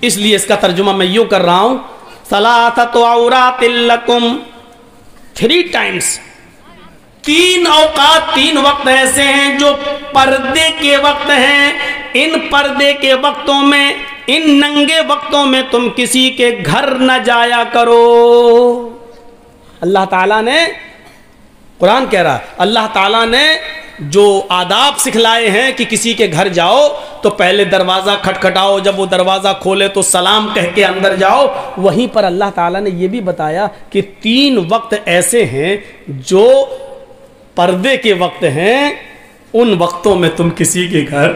اس لیے اس کا ترجمہ میں یوں کر رہا ہوں، ثلاثۃ عورات لکم، 3 times، 3 اوقات، 3 وقت ایسے ہیں جو پردے کے وقت ہیں. ان پردے کے وقتوں میں، ان ننگے وقتوں میں تم کسی کے گھر نہ جایا کرو. اللہ تعالیٰ نے، قرآن کہہ رہا، اللہ تعالیٰ نے جو آداب سکھلائے ہیں کہ کسی کے گھر جاؤ تو پہلے دروازہ کھٹکھٹاؤ، جب وہ دروازہ کھولے تو سلام کہہ کے اندر جاؤ. وہیں پر اللہ تعالیٰ نے یہ بھی بتایا کہ 3 وقت ایسے ہیں جو پردے کے وقت ہیں، ان وقتوں میں تم کسی کے گھر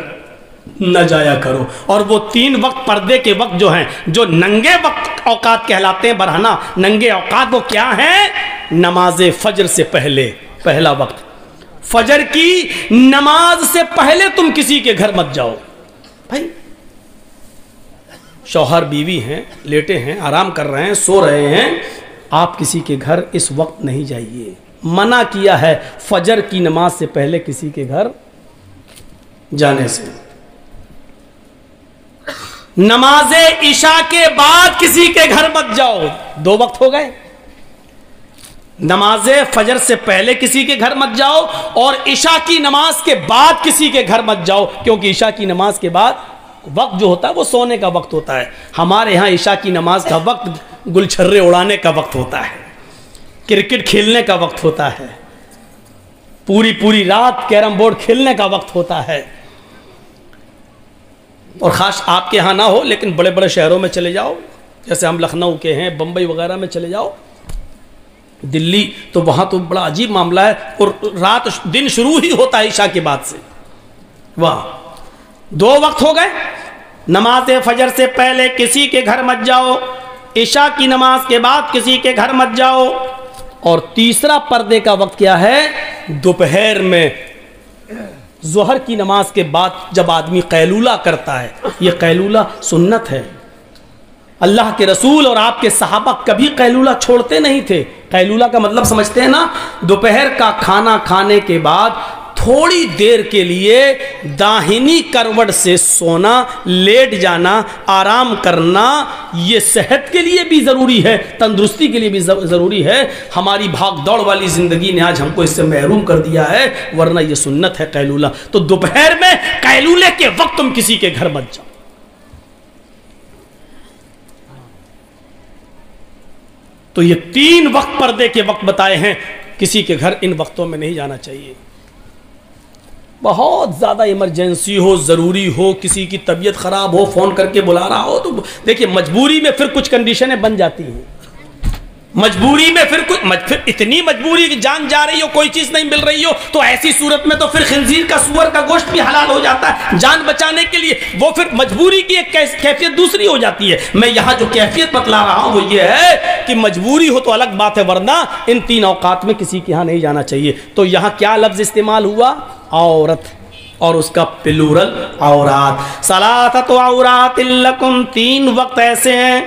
نہ جایا کرو. اور وہ 3 وقت پردے کے وقت جو ہیں، جو ننگے وقت اوقات کہلاتے ہیں برہنہ ننگے اوقات، وہ کیا ہیں؟ نماز فجر سے پہلے، پہلا وقت فجر کی نماز سے پہلے تم کسی کے گھر مت جاؤ. بھائی شوہر بیوی ہیں، لیٹے ہیں، آرام کر رہے ہیں، سو رہے ہیں، آپ کسی کے گھر اس وقت نہیں جائیے. منع کیا ہے فجر کی نماز سے پہلے کسی کے گھر جانے سے. نماز عشاء کے بعد کسی کے گھر مت جاؤ. 2 وقت ہو گئے. نماز فجر سے پہلے کسی کے گھر مت جاؤ اور عشاء کی نماز کے بعد کسی کے گھر مت جاؤ، کیونکہ عشاء کی نماز کے بعد وقت جو ہوتا ہے وہ سونے کا وقت ہوتا ہے. ہمارے ہاں عشاء کی نماز کا وقت گلچھرے اڑانے کا وقت ہوتا ہے، کرکٹ کھیلنے کا وقت ہوتا ہے، پوری رات کیرم بورڈ کھیلنے کا وقت ہوتا ہے. اور خاص آپ کے ہاں نہ ہو لیکن بڑے بڑے شہروں میں چلے جاؤ، جیسے ہم لکھنؤ کے ہیں، بمبئی وغیرہ میں چلے جاؤ، دلی، تو وہاں تو بڑا عجیب معاملہ ہے. اور رات دن شروع ہی ہوتا ہے عشاء کے بعد سے. واہ، 2 وقت ہو گئے. نماز فجر سے پہلے کسی کے گھر مت جاؤ، عشاء کی نماز کے بعد کسی کے گھر مت جاؤ. اور تیسرا پردے کا وقت کیا ہے؟ دوپہر میں ظہر کی نماز کے بعد جب آدمی قیلولہ کرتا ہے. یہ قیلولہ سنت ہے. اللہ کے رسول اور آپ کے صحابہ کبھی قیلولہ چھوڑتے نہیں تھے. قیلولہ کا مطلب سمجھتے ہیں نا؟ دوپہر کا کھانا کھانے کے بعد تھوڑی دیر کے لیے داہنی کروٹ سے سونا، لیٹ جانا، آرام کرنا. یہ صحت کے لیے بھی ضروری ہے، تندرستی کے لیے بھی ضروری ہے. ہماری بھاگ دوڑ والی زندگی نے آج ہم کو اس سے محروم کر دیا ہے، ورنہ یہ سنت ہے قیلولہ. تو دوپہر میں قیلولے کے وقت تم کسی کے گھر مت جاؤ. تو یہ 3 وقت پردے کے وقت بتائے ہیں، کسی کے گھر ان وقتوں میں نہیں جانا چاہیے. بہت زیادہ ایمرجنسی ہو، ضروری ہو، کسی کی طبیعت خراب ہو، فون کر کے بلا رہا ہو، تو دیکھیے مجبوری میں پھر کچھ کنڈیشنیں بن جاتی ہیں. مجبوری میں پھر اتنی مجبوری کہ جان جا رہی ہو، کوئی چیز نہیں مل رہی ہو، تو ایسی صورت میں تو پھر خنزیر کا، سور کا گوشت بھی حلال ہو جاتا ہے جان بچانے کے لیے. وہ پھر مجبوری کی ایک کیفیت دوسری ہو جاتی ہے. میں یہاں جو کیفیت بتلا رہا ہوں وہ یہ ہے کہ مجبوری ہو تو الگ بات ہے، ورنہ ان 3 اوقات میں کسی کے یہاں نہیں جانا چاہیے. تو یہاں کیا لفظ استعمال ہوا؟ عورت، اور اس کا پلورل عورات. ثلاثۃ عورات لکم، 3 وقت ایسے ہیں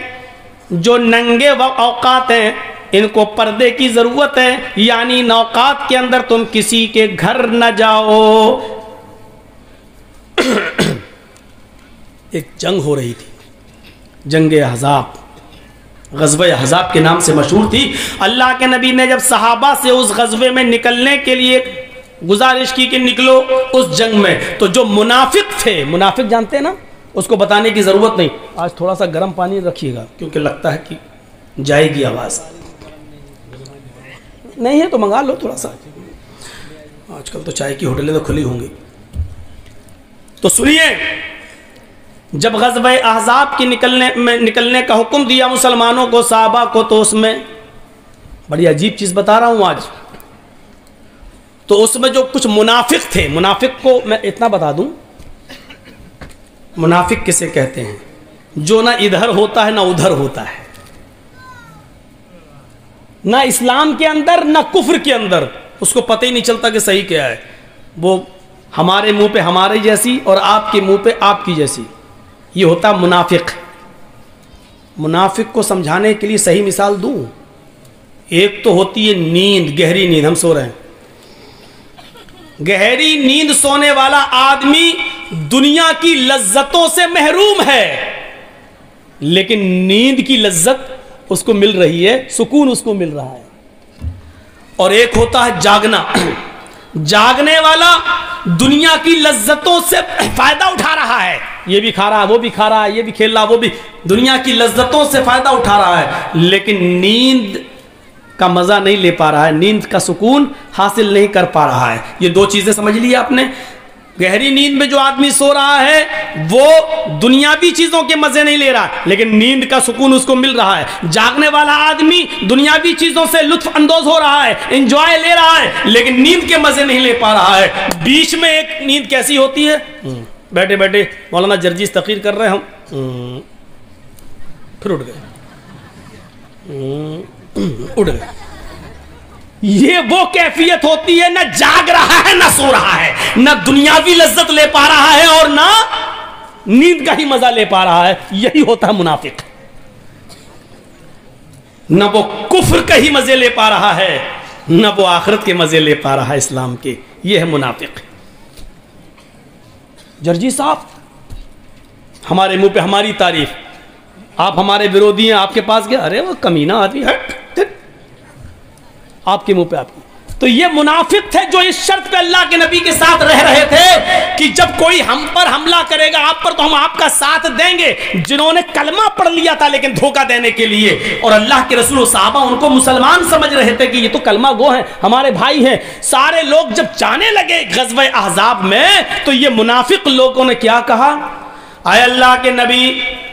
جو ننگے اوقات ہیں، ان کو پردے کی ضرورت ہے. یعنی ان اوقات کے اندر تم کسی کے گھر نہ جاؤ. ایک جنگ ہو رہی تھی، جنگ احزاب، غزوہ احزاب کے نام سے مشہور تھی. اللہ کے نبی نے جب صحابہ سے اس غزوے میں نکلنے کے لیے گزارش کی کہ نکلو اس جنگ میں، تو جو منافق تھے، منافق جانتے ہیں نا، اس کو بتانے کی ضرورت نہیں. آج تھوڑا سا گرم پانی رکھیے گا کیونکہ لگتا ہے کہ جائے گی آواز. نہیں ہے تو منگا لو تھوڑا سا، آج کل تو چائے کی ہوٹلیں تو کھلی ہوں گی. تو سنیے، جب غزوہ احزاب کی نکلنے کا حکم دیا مسلمانوں کو، صحابہ کو، تو اس میں بڑی عجیب چیز بتا رہا ہوں آج. تو اس میں جو کچھ منافق تھے، منافق کو میں اتنا بتا دوں، منافق کسے کہتے ہیں؟ جو نہ ادھر ہوتا ہے نہ ادھر ہوتا ہے، نہ اسلام کے اندر نہ کفر کے اندر، اس کو پتہ ہی نہیں چلتا کہ صحیح کیا ہے. وہ ہمارے منہ پہ ہمارے جیسی اور آپ کے منہ پہ آپ کی جیسی. یہ ہوتا منافق. منافق کو سمجھانے کے لیے صحیح مثال دوں. ایک تو ہوتی ہے نیند، گہری نیند، ہم سو رہے ہیں، گہری نیند سونے والا آدمی دنیا کی لذتوں سے محروم ہے. لیکن نیند کی لذت اس کو مل رہی ہے، سکون اس کو مل رہا ہے. اور ایک ہوتا ہے جاگنا. جاگنے والا دنیا کی لذتوں سے فائدہ اٹھا رہا ہے، یہ بھی کھا رہا ہے، وہ بھی کھا رہا ہے، یہ بھی کھیل رہا ہے، وہ بھی دنیا کی لذتوں سے فائدہ اٹھا رہا ہے، لیکن نیند کا مزہ نہیں لے پا رہا ہے، نیند کا سکون حاصل نہیں کر پا رہا ہے. یہ دو چیزیں سمجھ لی آپ نے. گہری نیند میں جو آدمی سو رہا ہے وہ دنیاوی چیزوں کے مزے نہیں لے رہا، لیکن نیند کا سکون اس کو مل رہا ہے. جاگنے والا آدمی دنیاوی چیزوں سے لطف اندوز ہو رہا ہے، انجوائے لے رہا ہے، لیکن نیند کے مزے نہیں لے پا رہا ہے. بیچ میں ایک نیند کیسی ہوتی ہے؟ بیٹھے بیٹھے مولانا جرجیس تقریر کر رہے ہیں ہم، پھر اٹھ گئے. یہ وہ کیفیت ہوتی ہے، نہ جاگ رہا ہے نہ سو رہا ہے، نہ دنیاوی لذت لے پا رہا ہے اور نہ نیند کا ہی مزہ لے پا رہا ہے. یہی ہوتا ہے منافق. نہ وہ کفر کا ہی مزے لے پا رہا ہے، نہ وہ آخرت کے مزے لے پا رہا ہے اسلام کے. یہ ہے منافق. جرجی صاحب ہمارے منہ پہ ہماری تعریف، آپ ہمارے ورودی ہیں، آپ کے پاس گیا، ارے وہ کمینہ آدمی ہے، آپ کے منہ پہ آپ کی. تو یہ منافق تھے جو اس شرط پہ اللہ کے نبی کے ساتھ رہ رہے تھے کہ جب کوئی ہم پر حملہ کرے گا آپ پر تو ہم آپ کا ساتھ دیں گے. جنہوں نے کلمہ پڑھ لیا تھا لیکن دھوکہ دینے کے لیے، اور اللہ کے رسول و صحابہ ان کو مسلمان سمجھ رہے تھے کہ یہ تو کلمہ گو ہیں، ہمارے بھائی ہیں. سارے لوگ جب جانے لگے غزوہ احزاب میں تو یہ منافق لوگوں نے کیا کہا؟ اے اللہ کے نبی،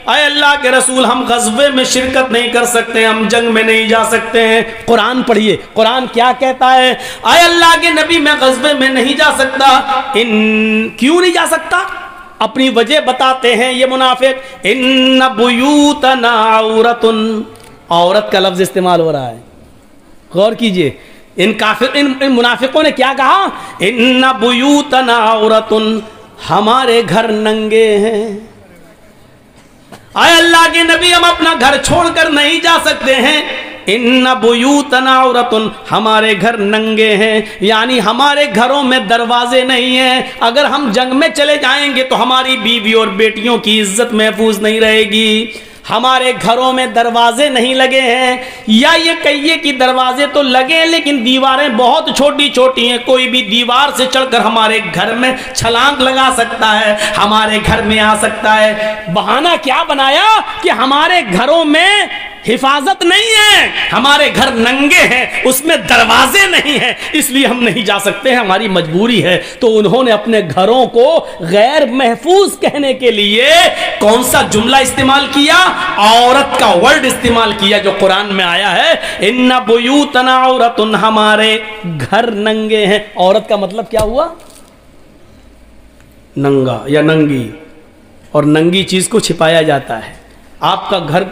اے اللہ کے رسول، ہم غزوے میں شرکت نہیں کر سکتے، ہم جنگ میں نہیں جا سکتے ہیں. قرآن پڑھیے، قرآن کیا کہتا ہے؟ اے اللہ کے نبی میں غزوے میں نہیں جا سکتا. کیوں نہیں جا سکتا؟ اپنی وجہ بتاتے ہیں یہ منافق. ان بیوتنا عورت، عورت کا لفظ استعمال ہو رہا ہے، غور کیجئے. ان منافقوں نے کیا کہا؟ ان بیوتنا عورت، ہمارے گھر ننگے ہیں. اے اللہ کے نبی ہم اپنا گھر چھوڑ کر نہیں جا سکتے ہیں. ان بیوتنا عورت، ہمارے گھر ننگے ہیں، یعنی ہمارے گھروں میں دروازے نہیں ہیں. اگر ہم جنگ میں چلے جائیں گے تو ہماری بیوی اور بیٹیوں کی عزت محفوظ نہیں رہے گی. ہمارے گھروں میں دروازے نہیں لگے ہیں، یا یہ کہیے کہ دروازے تو لگے لیکن دیواریں بہت چھوٹی چھوٹی ہیں. کوئی بھی دیوار سے چڑھ کر ہمارے گھر میں چھلانگ لگا سکتا ہے، ہمارے گھر میں آ سکتا ہے. بہانہ کیا بنایا کہ ہمارے گھروں میں حفاظت نہیں ہے، ہمارے گھر ننگے ہیں، اس میں دروازے نہیں ہیں، اس لیے ہم نہیں جا سکتے ہیں، ہماری مجبوری ہے. تو انہوں نے اپنے گھروں کو غیر محفوظ کہنے کے لیے کون سا جملہ استعمال کیا؟ عورت کا ورڈ استعمال کیا جو قرآن میں آیا ہے. ان بیوتنا عورت، ہمارے گھر ننگے ہیں. عورت کا مطلب کیا ہوا؟ ننگا یا ننگی. اور ننگی چیز کو چھپایا جاتا ہے. آپ کا گھر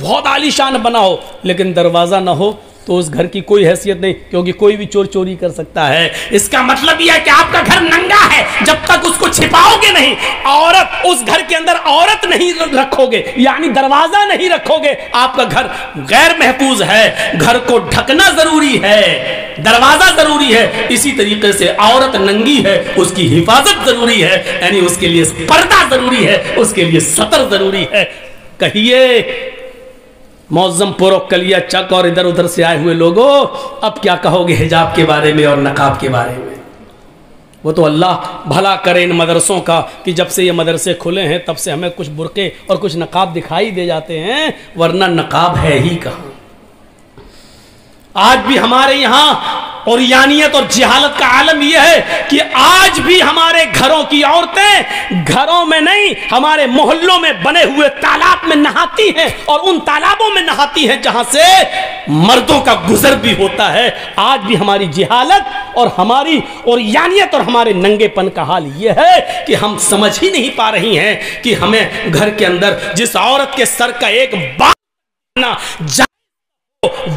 بہت عالی شان بنا ہو لیکن دروازہ نہ ہو تو اس گھر کی کوئی حیثیت نہیں، کیونکہ کوئی بھی چور چوری کر سکتا ہے. اس کا مطلب یہ ہے کہ آپ کا گھر ننگا ہے جب تک اس کو چھپاؤ گے نہیں. عورت، اس گھر کے اندر عورت نہیں رکھو گے، یعنی دروازہ نہیں رکھو گے، آپ کا گھر غیر محفوظ ہے. گھر کو ڈھکنا ضروری ہے، دروازہ ضروری ہے. اسی طریقے سے عورت ننگی ہے، اس کی حفاظت ضروری ہے، یعنی اس کے لیے پردہ ضروری ہے، اس کے لیے ستر ضروری ہے. کہیے معظم پورو کلیا چک اور ادھر ادھر سے آئے ہوئے لوگوں، اب کیا کہو گے حجاب کے بارے میں اور نقاب کے بارے میں؟ وہ تو اللہ بھلا کرے ان مدرسوں کا کہ جب سے یہ مدرسے کھلے ہیں تب سے ہمیں کچھ برقعے اور کچھ نقاب دکھائی دے جاتے ہیں، ورنہ نقاب ہے ہی کہاں. آج بھی ہمارے یہاں اوریانیت اور جہالت کا عالم یہ ہے کہ آج بھی ہمارے گھروں کی عورتیں گھروں میں نہیں، ہمارے محلوں میں بنے ہوئے تالاب میں نہاتی ہیں، اور ان تالابوں میں نہاتی ہیں جہاں سے مردوں کا گزر بھی ہوتا ہے. آج بھی ہماری جہالت اور ہماری اوریانیت اور ہمارے ننگے پن کا حال یہ ہے کہ ہم سمجھ ہی نہیں پا رہی ہیں کہ ہمیں گھر کے اندر جس عورت کے سر کا ایک بال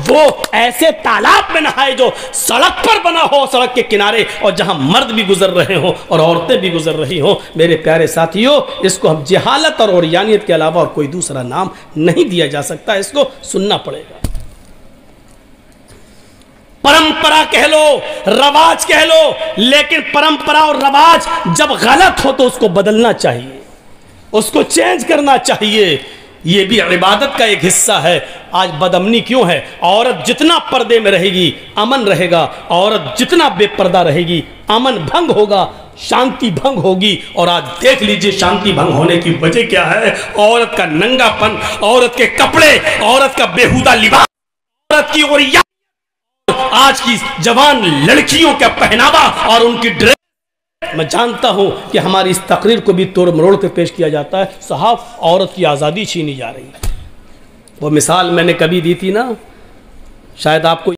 وہ ایسے تالاب میں نہائے جو سڑک پر بنا ہو، سڑک کے کنارے، اور جہاں مرد بھی گزر رہے ہوں اور عورتیں بھی گزر رہی ہوں. میرے پیارے ساتھیوں، اس کو ہم جہالت اور اوریانیت کے علاوہ اور کوئی دوسرا نام نہیں دیا جا سکتا، اس کو سننا پڑے گا. پرمپرا کہہ لو، رواج کہہ لو، لیکن پرمپرا اور رواج جب غلط ہو تو اس کو بدلنا چاہیے، اس کو چینج کرنا چاہیے. یہ بھی عبادت کا ایک حصہ ہے۔ آج بدامنی کیوں ہے؟ عورت جتنا پردے میں رہے گی امن رہے گا، عورت جتنا بے پردہ رہے گی امن بھنگ ہوگا، شانتی بھنگ ہوگی۔ اور آج دیکھ لیجئے شانتی بھنگ ہونے کی وجہ کیا ہے؟ عورت کا ننگا پن، عورت کے کپڑے، عورت کا بیہودہ لباس، عورت کی عوریات، آج کی جوان لڑکیوں کا پہناوا اور ان کی ڈریس۔ میں جانتا ہوں کہ ہماری اس تقریر کو بھی توڑ مروڑ کے پیش کیا جاتا ہے، صاحب عورت کی آزادی چھینی جا رہی ہے۔ وہ مثال میں نے کبھی دی تھی نا، شاید آپ کو